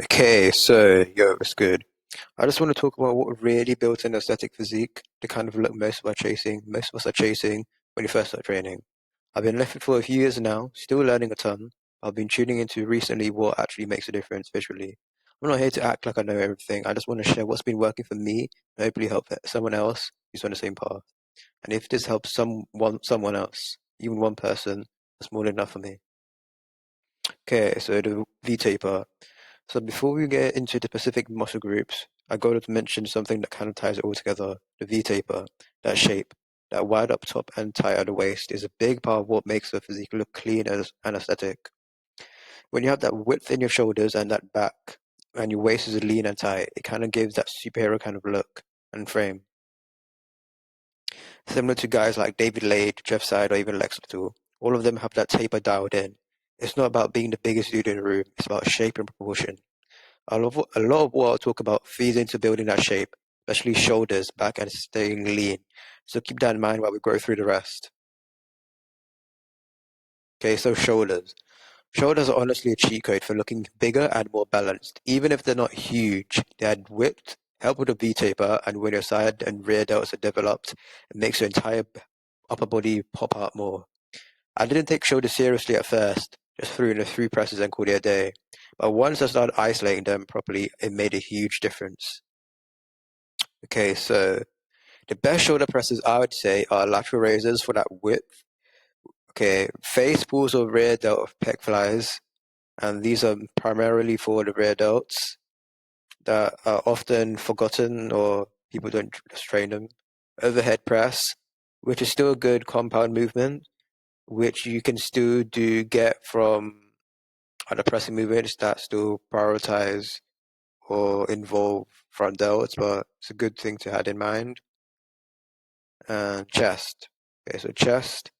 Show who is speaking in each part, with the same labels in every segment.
Speaker 1: Okay, so yo, it's good. I just want to talk about what really built an aesthetic physique, the kind of look most of us are chasing when you first start training. I've been left it for a few years now, still learning a ton. I've been tuning into recently what actually makes a difference visually. I'm not here to act like I know everything. I just want to share what's been working for me and hopefully help someone else who's on the same path. And if this helps someone else, even one person, that's more than enough for me. Okay, so the V-taper. So before we get into the specific muscle groups, I got to mention something that kind of ties it all together. The V-taper, that shape, that wide up top and tight at the waist is a big part of what makes the physique look clean and aesthetic. When you have that width in your shoulders and that back, and your waist is lean and tight, it kind of gives that superhero kind of look and frame. Similar to guys like David Lade, Jeff Side, or even Lex Luthor, all of them have that taper dialed in. It's not about being the biggest dude in the room, it's about shape and proportion. A lot of what I talk about feeds into building that shape, especially shoulders, back, and staying lean. So keep that in mind while we go through the rest. Okay, so shoulders. Shoulders are honestly a cheat code for looking bigger and more balanced. Even if they're not huge, they add width, help with the V-taper, and when your side and rear delts are developed, it makes your entire upper body pop out more. I didn't take shoulders seriously at first, just threw in a few presses and called it a day. But once I started isolating them properly, it made a huge difference. Okay, so the best shoulder presses I would say are lateral raises for that width. Okay, face pulls or rear delt of pec flies, and these are primarily for the rear delts that are often forgotten or people don't just train them. Overhead press, which is still a good compound movement, which you can still do get from other pressing movements that still prioritize or involve front delts, but it's a good thing to have in mind. And chest. Okay, so chest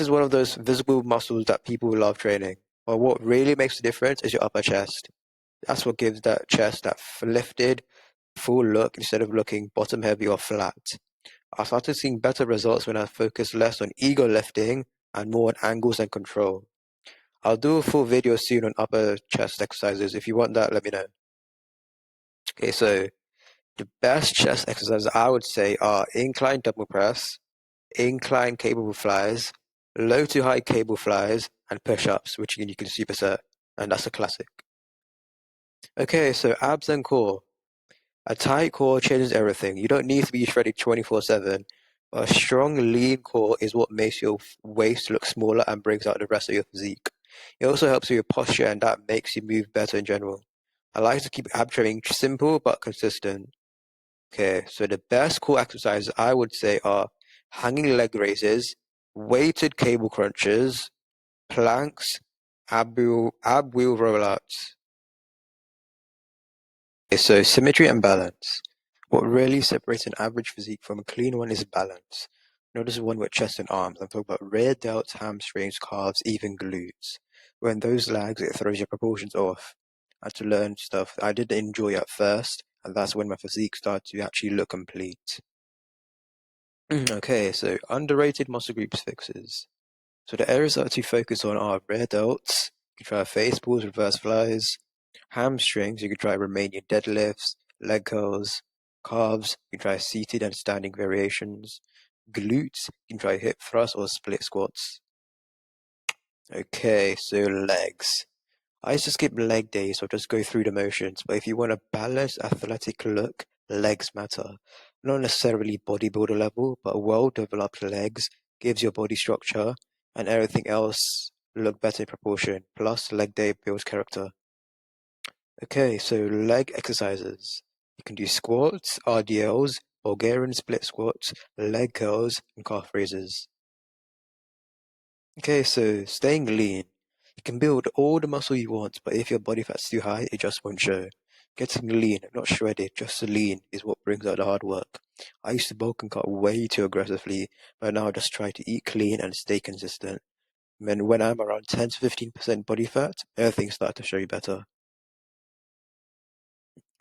Speaker 1: is one of those visible muscles that people love training. But what really makes the difference is your upper chest. That's what gives that chest that lifted, full look instead of looking bottom heavy or flat. I started seeing better results when I focused less on ego lifting and more on angles and control. I'll do a full video soon on upper chest exercises. If you want that, let me know. Okay, so the best chest exercises I would say are incline double press, incline cable flies, low to high cable flies, and push-ups, which you can superset, and that's a classic. Okay, so abs and core. A tight core changes everything. You don't need to be shredded 24/7. A strong, lean core is what makes your waist look smaller and brings out the rest of your physique. It also helps with your posture, and that makes you move better in general. I like to keep ab training simple but consistent. Okay, so the best core exercises I would say are hanging leg raises, weighted cable crunches, planks, ab wheel rollouts. Okay, so symmetry and balance. What really separates an average physique from a clean one is balance. Notice one with chest and arms. I'm talking about rear delts, hamstrings, calves, even glutes. When those lags, it throws your proportions off. I had to learn stuff I didn't enjoy at first, and that's when my physique started to actually look complete. Okay, so underrated muscle groups fixes. So the areas that to focus on are rear delts. You can try face pulls, reverse flies. Hamstrings, you can try Romanian deadlifts, leg curls. Calves, you can try seated and standing variations. Glutes, you can try hip thrust or split squats. Okay, so legs. I used to skip leg days or just go through the motions, but if you want a balanced athletic look, legs matter. Not necessarily bodybuilder level, but well-developed legs gives your body structure and everything else look better in proportion. Plus, leg day builds character. Okay, so leg exercises. You can do squats, RDLs, Bulgarian split squats, leg curls, and calf raises. Okay, so staying lean. You can build all the muscle you want, but if your body fat's too high, it just won't show. Getting lean, not shredded, just lean is what brings out the hard work. I used to bulk and cut way too aggressively, but now I just try to eat clean and stay consistent. And then when I'm around 10 to 15% body fat, everything starts to show you better.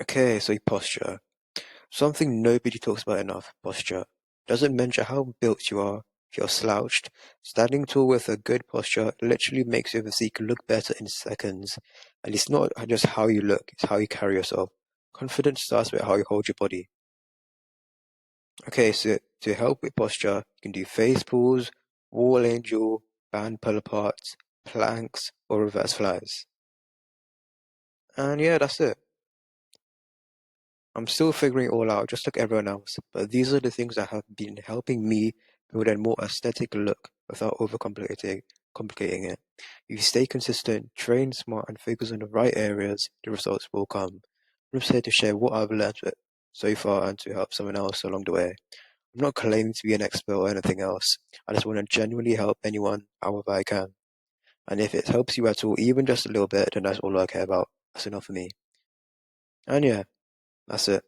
Speaker 1: Okay, so posture. Something nobody talks about enough, posture. Doesn't mention how built you are. If you're slouched, standing tall with a good posture literally makes your physique look better in seconds. And it's not just how you look, it's how you carry yourself. Confidence starts with how you hold your body. Okay, so to help with posture, you can do face pulls, wall angel, band pull aparts, planks, or reverse flies. And yeah, that's it. I'm still figuring it all out, just like everyone else, but these are the things that have been helping me build a more aesthetic look without complicating it. If you stay consistent, train smart, and focus on the right areas, the results will come. I'm just here to share what I've learned so far and to help someone else along the way. I'm not claiming to be an expert or anything else. I just want to genuinely help anyone however I can. And if it helps you at all, even just a little bit, then that's all I care about. That's enough for me. And yeah, that's it.